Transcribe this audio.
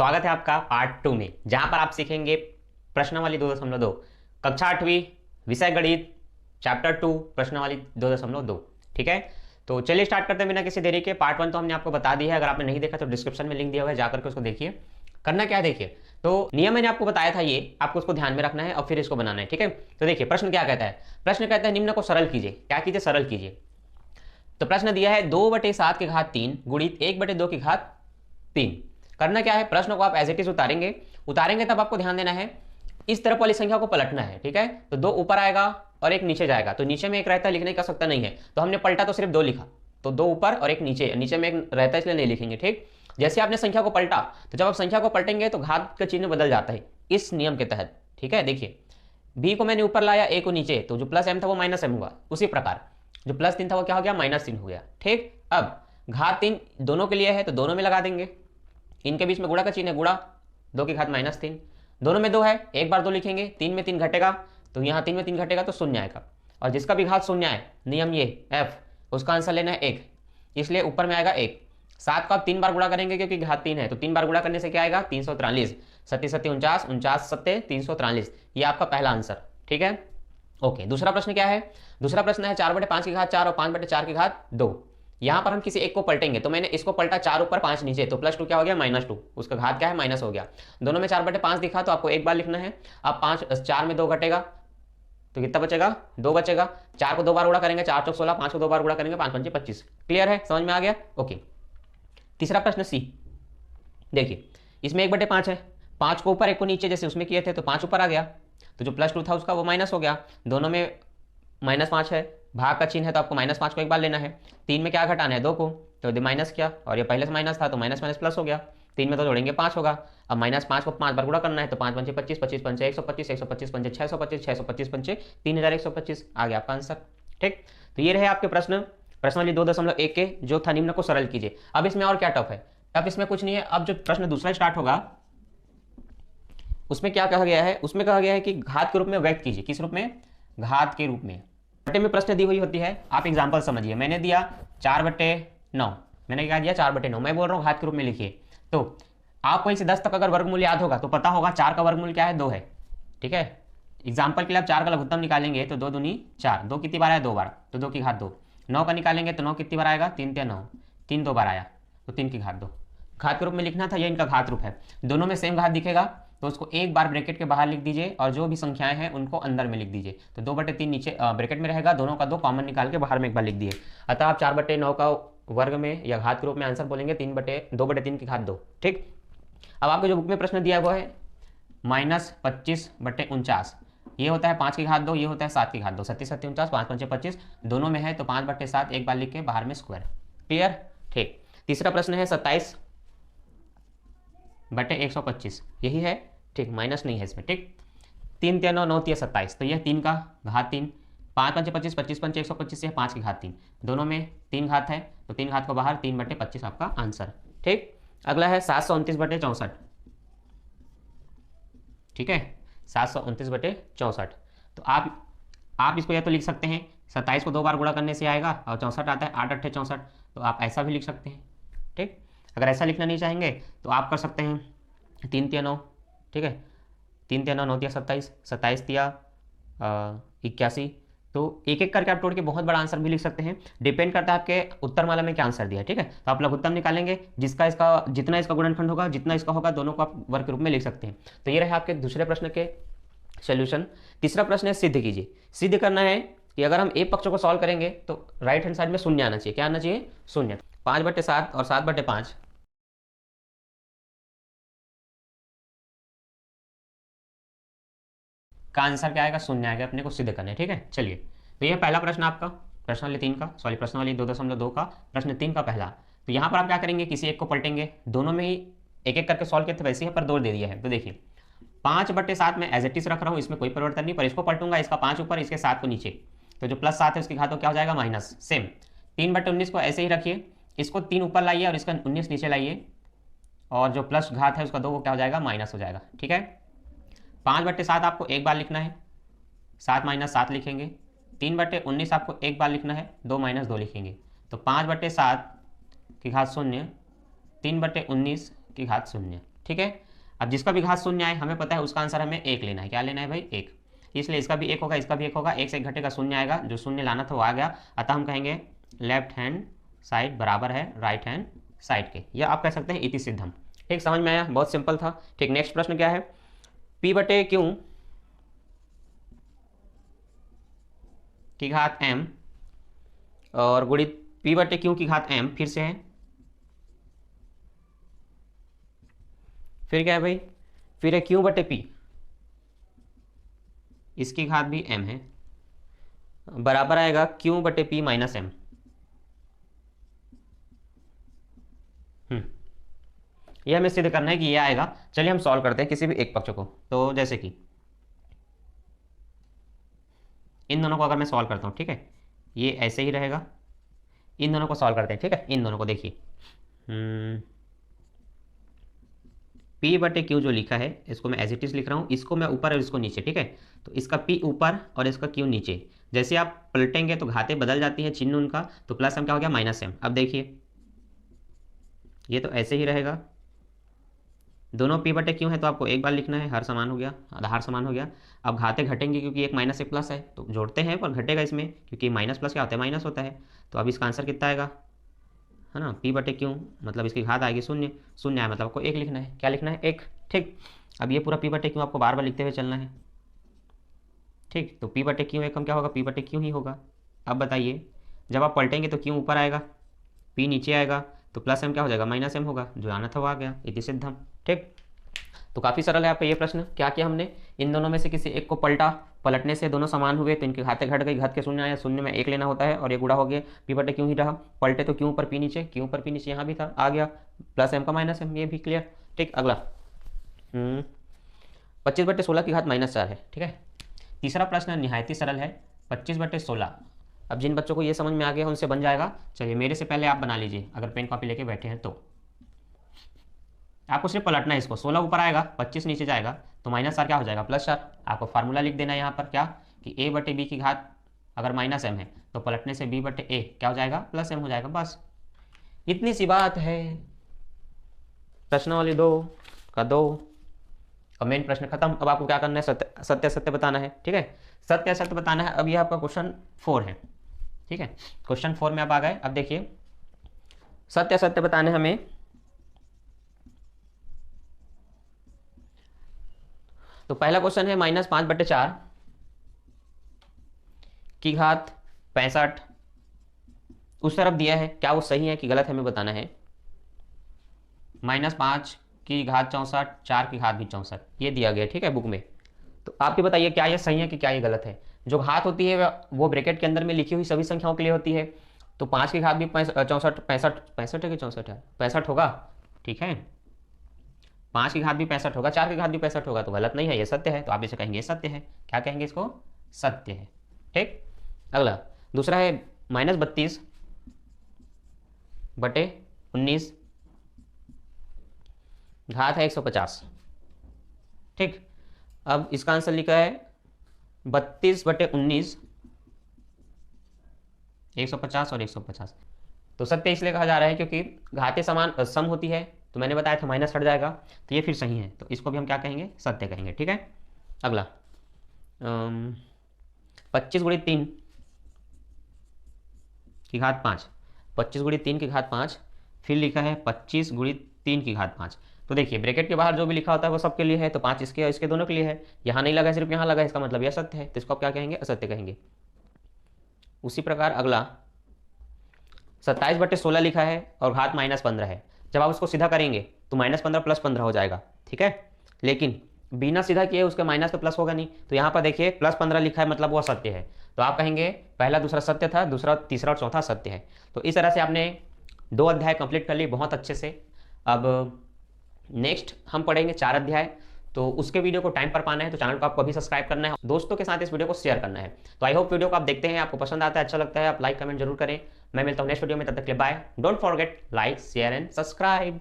स्वागत है आपका पार्ट 2 में, जहां पर आप सीखेंगे प्रश्नावली 2.2 कक्षा 8वीं विषय गणित चैप्टर 2 प्रश्नावली 2.2। ठीक है, तो चलिए स्टार्ट करते हैं बिना किसी देरी के। पार्ट 1 तो हमने आपको बता दिया है, अगर आपने नहीं देखा तो डिस्क्रिप्शन में लिंक दिया हुआ है, जाकर के उसको देखिए। करना क्या है देखिए, तो नियम मैंने आपको बताया था, ये आपको उसको ध्यान में रखना है और फिर इसको बनाना है। ठीक है, तो देखिए प्रश्न क्या कहता है। प्रश्न कहता है निम्न को सरल कीजिए। क्या कीजिए? सरल कीजिए। तो प्रश्न दिया है 2/7 की घात 3 गुणित 1/2 की घात 3। करना क्या है, प्रश्न को आप एज इट इज उतारेंगे तब आपको ध्यान देना है इस तरफ वाली संख्या को पलटना है। ठीक है, तो 2 ऊपर आएगा और एक नीचे जाएगा, तो नीचे में एक रहता है, लिखने का सकता नहीं है, तो हमने पलटा तो सिर्फ 2 लिखा, तो 2 ऊपर और एक नीचे, नीचे में एक रहता है इसलिए नहीं लिखेंगे। ठीक, जैसे आपने संख्या को पलटा, तो जब आप संख्या को पलटेंगे तो घात का चिन्ह बदल जाता है इस नियम के तहत। ठीक है, देखिए बी को मैंने ऊपर लाया, ए को नीचे, तो जो प्लस एम था वो माइनस एम हुआ। उसी प्रकार जो प्लस 3 था वो क्या हो गया? -3 हो गया। ठीक, अब घात 3 दोनों के लिए है तो दोनों में लगा देंगे, इनके बीच में गुणा का चिन्ह है, गुणा 2 की घात -3, दोनों में 2 है, एक बार 2 लिखेंगे, 3 में 3 घटेगा, तो यहाँ 3 में 3 घटेगा तो शून्य आएगा, और जिसका भी घात शून्य है, नियम ये एफ, उसका आंसर लेना है 1, इसलिए ऊपर में आएगा 1। 7 को आप 3 बार गुणा करेंगे क्योंकि घात 3 है, तो 3 बार गुणा करने से क्या आएगा? 343, 7 7 49, 49 7 343, ये आपका पहला आंसर। ठीक है, ओके। दूसरा प्रश्न क्या है? दूसरा प्रश्न है 4/5 की घात 4 और 5/4 की घात 2। यहां पर हम किसी एक को पलटेंगे, तो मैंने इसको पलटा 4 ऊपर 5 नीचे, तो +2 क्या हो गया? -2, उसका घात क्या है? माइनस हो गया। दोनों में 4/5 दिखा तो आपको एक बार लिखना है। अब 4 में 2 घटेगा तो कितना बचेगा? 2 बचेगा। 4 को 2 बार गुणा करेंगे, 4 चौक 16, 5 को 2 बार गुणा करेंगे, 5 5 25। क्लियर है? समझ में आ गया? ओके। तीसरा प्रश्न सी, देखिए इसमें 1/5 है, 5 को ऊपर 1 को नीचे, जैसे उसमें किए थे, तो 5 ऊपर आ गया, तो जो +2 था उसका वो माइनस हो गया। दोनों में -5 है, भाग का चिन्ह है, तो आपको -5 को एक बार लेना है। 3 में क्या घटाना है? 2 को, तो माइनस किया, और ये पहले से माइनस था तो माइनस माइनस प्लस हो गया। 3 में तो जोड़ेंगे 5 होगा। अब -5 को 5 बार गुणा करना है, तो 5 पंचे 25, 25 पंचे 125, 125 पंचे 625, 625 पंचे 3125, आ गया आपका आंसर। ठीक, तो ये रहे आपके प्रश्न प्रश्नावली 2.1 के, जो था निम्न को सरल कीजिए। अब इसमें और क्या टफ है? अब इसमें कुछ नहीं है। अब जो प्रश्न दूसरा स्टार्ट होगा उसमें क्या कहा गया है? उसमें कहा गया है कि घात के रूप में व्यक्त कीजिए। किस रूप में? घात के रूप में। बटे में प्रश्न दी हुई होती है, आप एग्जांपल समझिए। मैंने दिया 4/9, मैंने क्या दिया? 4/9, मैं बोल रहा हूँ घात के रूप में लिखिए। तो आपको वहीं से 10 तक अगर वर्गमूल याद होगा तो पता होगा 4 का वर्गमूल क्या है? 2 है। ठीक है, एग्जाम्पल के लिए आप 4 का लघुत्तम निकालेंगे तो 2 दूनी 4, 2 कितनी बार आया? 2 बार, तो 2 की घात 2। 9 का निकालेंगे तो 9 कितनी बार आएगा? 3 × 9, 3 2 बार आया, तो 3 की घात 2। घात के रूप में लिखना था, ये इनका घात रूप है। दोनों में सेम घात दिखेगा तो उसको एक बार ब्रैकेट के बाहर लिख दीजिए, और जो भी संख्याएं हैं उनको अंदर में लिख दीजिए। तो 2/3 नीचे ब्रैकेट में रहेगा, दोनों का 2 कॉमन निकाल के बाहर में एक बार लिख दिए। अतः आप 4/9 का वर्ग में या घात के रूप में आंसर बोलेंगे 2/3 की घात 2। ठीक, अब आपको जो बुक में प्रश्न दिया हुआ है -25/49, ये होता है 5 की घात 2, ये होता है 7 की घात 2, 37 7 49, 5 5 25, दोनों में है तो 5/7 एक बार लिख के बाहर में स्क्वायर। क्लियर? ठीक, तीसरा प्रश्न है 27/125, यही है। ठीक, माइनस नहीं है इसमें। ठीक, 3 3 9 9 3 27, तो यह 3 का घात 3, 5 5 25, 25 5 125 से 5 की घात 3, दोनों में 3 घात है तो 3 घात को बाहर, 3/25 आपका आंसर। ठीक, अगला है 729/64। ठीक है, 729/64, तो आप इसको या तो लिख सकते हैं 27 को 2 बार गुणा करने से आएगा और 64 आता है, 8 8 64, तो आप ऐसा भी लिख सकते हैं। ठीक, अगर ऐसा लिखना नहीं चाहेंगे तो आप कर सकते हैं 3 3 9। ठीक है, 3 3 9 9 3 27, 27 3 81, तो एक एक करके आप तोड़ के बहुत बड़ा आंसर भी लिख सकते हैं। डिपेंड करता है आपके उत्तरमाला में क्या आंसर दिया है। ठीक है, तो आप लघुत्तम निकालेंगे, जिसका इसका जितना इसका गुणनखंड होगा, जितना इसका होगा, दोनों को आप वर्ग के रूप में लिख सकते हैं। तो ये रहे आपके दूसरे प्रश्न के सोल्यूशन। तीसरा प्रश्न है सिद्ध कीजिए। सिद्ध करना है कि अगर हम एक पक्ष को सॉल्व करेंगे तो राइट हैंड साइड में शून्य आना चाहिए। क्या आना चाहिए? शून्य। 5/7 और 7/5 का आंसर क्या आएगा? शून्य आएगा, अपने को सिद्ध करना है। ठीक है, चलिए, तो यह पहला प्रश्न आपका प्रश्नावली 3 का, सॉरी प्रश्नावली 2.2 का प्रश्न 3 का पहला। तो यहाँ पर आप क्या करेंगे? किसी एक को पलटेंगे, दोनों में ही एक एक करके सॉल्व किए थे, वैसे ही पर 2 दे दिया है। तो देखिए 5/7 में एज इट इज रख रहा हूँ, इसमें कोई परिवर्तन नहीं, पर इसको पलटूंगा, इसका 5 ऊपर, इसके 7 को नीचे, तो जो +7 है उसकी घात क्या हो जाएगा? माइनस। सेम 3/19 को ऐसे ही रखिए, इसको 3 ऊपर लाइए और इसका 19 नीचे लाइए, और जो प्लस घात है उसका 2 वो क्या हो जाएगा? माइनस हो जाएगा। ठीक है, 5/7 आपको एक बार लिखना है, 7 - 7 लिखेंगे। 3/19 आपको एक बार लिखना है, 2 - 2 लिखेंगे, तो 5/7 की घात 0, 3/19 की घात 0। ठीक है। अब जिसका भी घात शून्य आए हमें पता है उसका आंसर हमें 1 लेना है। क्या लेना है भाई? 1। इसलिए इसका भी 1 होगा, इसका भी 1 होगा, 1 से 1 घटेगा, शून्य आएगा, जो शून्य लाना था वो आ गया। अतः हम कहेंगे लेफ्ट हैंड साइड बराबर है राइट हैंड साइड के, या आप कह सकते हैं इति सिद्धम। ठीक, समझ में आया? बहुत सिंपल था। ठीक, नेक्स्ट प्रश्न क्या है? p बटे क्यू की घात m और गुणित p बटे क्यू की घात m, फिर से है, फिर क्या है भाई? फिर है q बटे p, इसकी घात भी m है, बराबर आएगा q बटे p माइनस m। यह हमें सिद्ध करना है कि यह आएगा। चलिए हम सॉल्व करते हैं किसी भी एक पक्ष को। तो जैसे कि इन दोनों को अगर मैं सॉल्व करता हूँ, ठीक है, ये ऐसे ही रहेगा। इन दोनों को सॉल्व करते हैं, ठीक है। इन दोनों को देखिए, p बटे क्यू जो लिखा है इसको मैं एज इट इज लिख रहा हूँ, इसको मैं ऊपर और इसको नीचे, ठीक है। तो इसका p ऊपर और इसका q नीचे। जैसे आप पलटेंगे तो घातें बदल जाती हैं, चिन्ह उनका, तो प्लस m क्या हो गया? Minus m। अब देखिए ये तो ऐसे ही रहेगा, दोनों p बटे क्यू है तो आपको एक बार लिखना है, हर समान हो गया, आधार समान हो गया। अब घातें घटेंगे क्योंकि एक माइनस एक प्लस है, तो जोड़ते हैं पर घटेगा इसमें, क्योंकि माइनस प्लस क्या होता है? माइनस होता है। तो अब इसका आंसर कितना आएगा, है ना? p बटे क्यू मतलब इसकी घात आएगी शून्य, शून्य आया मतलब आपको 1 लिखना है। क्या लिखना है? 1। ठीक, अब ये पूरा p बटे क्यू आपको बार बार लिखते हुए चलना है। ठीक, तो p बटे क्यू एकम क्या होगा? p बटे क्यू ही होगा। अब बताइए, जब आप पलटेंगे तो क्यू ऊपर आएगा, p नीचे आएगा, तो प्लस m क्या हो जाएगा? माइनस m होगा, जो आना था वो आ गया, इति सिद्धम। ठीक, तो काफ़ी सरल है आपका ये प्रश्न। क्या किया हमने? इन दोनों में से किसी एक को पलटा, पलटने से दोनों समान हुए तो इनकी घातें घट गई, घट के शून्य आया, शून्य में 1 लेना होता है और ये गुणा हो गया, p बटे क्यू ही रहा। पलटे तो क्यू ऊपर p नीचे, क्यू ऊपर p नीचे, यहाँ भी था, आ गया प्लस m का माइनस m, ये भी क्लियर। ठीक, अगला 25 बटे 16 की घात माइनस 4 है, ठीक है। तीसरा प्रश्न निहायत ही सरल है, 25 बटे 16। अब जिन बच्चों को ये समझ में आ गया उनसे बन जाएगा। चलिए मेरे से पहले आप बना लीजिए, अगर पेन कॉपी लेके बैठे हैं तो। आपको सिर्फ पलटना है इसको, 16 ऊपर आएगा, 25 नीचे जाएगा, तो माइनस 4 क्या हो जाएगा? प्लस 4। आपको फार्मूला लिख देना है यहाँ पर, क्या कि a बटे बी की घात अगर माइनस m है तो पलटने से b बटे a क्या हो जाएगा? प्लस m हो जाएगा। बस इतनी सी बात है। प्रश्नावली 2 का 2 और मेन प्रश्न खत्म। अब आपको क्या करना है? सत्य सत्य बताना है, ठीक है। सत्य सत्य बताना है। अब यह आपका क्वेश्चन 4 है, ठीक है। क्वेश्चन 4 में आप आ गए। अब देखिए सत्य सत्य बताने हमें। तो पहला क्वेश्चन है -5 बटे 4 की घात 65 उस तरफ दिया है, क्या वो सही है कि गलत है हमें बताना है। -5 की घात 64, 4 की घात भी 64, ये दिया गया, ठीक है, बुक में। तो आप ही बताइए क्या ये सही है कि क्या ये गलत है। जो घात होती है वो ब्रैकेट के अंदर में लिखी हुई सभी संख्याओं के लिए होती है। तो 5 की घात भी 64, 65 है कि 64 है? 65 होगा, ठीक है। 5 की घात भी 65 होगा, 4 की घात भी 65 होगा, तो गलत नहीं है, ये सत्य है। तो आप इसे कहेंगे सत्य है। क्या कहेंगे इसको? सत्य है। ठीक, अगला दूसरा है -32 बटे 19 घात है 150। ठीक, अब इसका आंसर लिखा है 32 बटे 19 150 और 150। तो सत्य इसलिए कहा जा रहा है क्योंकि घातें समान सम होती है, तो मैंने बताया था माइनस हट जाएगा, तो ये फिर सही है, तो इसको भी हम क्या कहेंगे? सत्य कहेंगे, ठीक है। अगला 25 गुणित 3 की घात 5, 25 गुणित 3 की घात 5, फिर लिखा है 25 गुणित 3 की घात 5। तो देखिए ब्रैकेट के बाहर जो भी लिखा होता है वो सबके लिए है, तो 5 इसके और इसके दोनों के लिए है। यहाँ नहीं लगा, सिर्फ यहाँ लगा, इसका मतलब यह सत्य है, तो इसको आप क्या कहेंगे? असत्य कहेंगे। उसी प्रकार अगला 27 बटे 16 लिखा है और घात -15 है। जब आप उसको सीधा करेंगे तो -15 + 15 हो जाएगा, ठीक है। लेकिन बिना सीधा किए उसके माइनस तो प्लस होगा नहीं, तो यहाँ पर देखिए +15 लिखा है, मतलब वो सत्य है। तो आप कहेंगे पहला दूसरा सत्य था, दूसरा तीसरा और चौथा सत्य है। तो इस तरह से आपने 2 अध्याय कंप्लीट कर लिए बहुत अच्छे से। अब नेक्स्ट हम पढ़ेंगे 4 अध्याय, तो उसके वीडियो को टाइम पर पाना है तो चैनल को आपको अभी सब्सक्राइब करना है, दोस्तों के साथ इस वीडियो को शेयर करना है। तो आई होप वीडियो को आप देखते हैं, आपको पसंद आता है, अच्छा लगता है, आप लाइक कमेंट जरूर करें। मैं मिलता हूँ नेक्स्ट वीडियो में, तब तक के लिए bye. Don't forget like share and subscribe.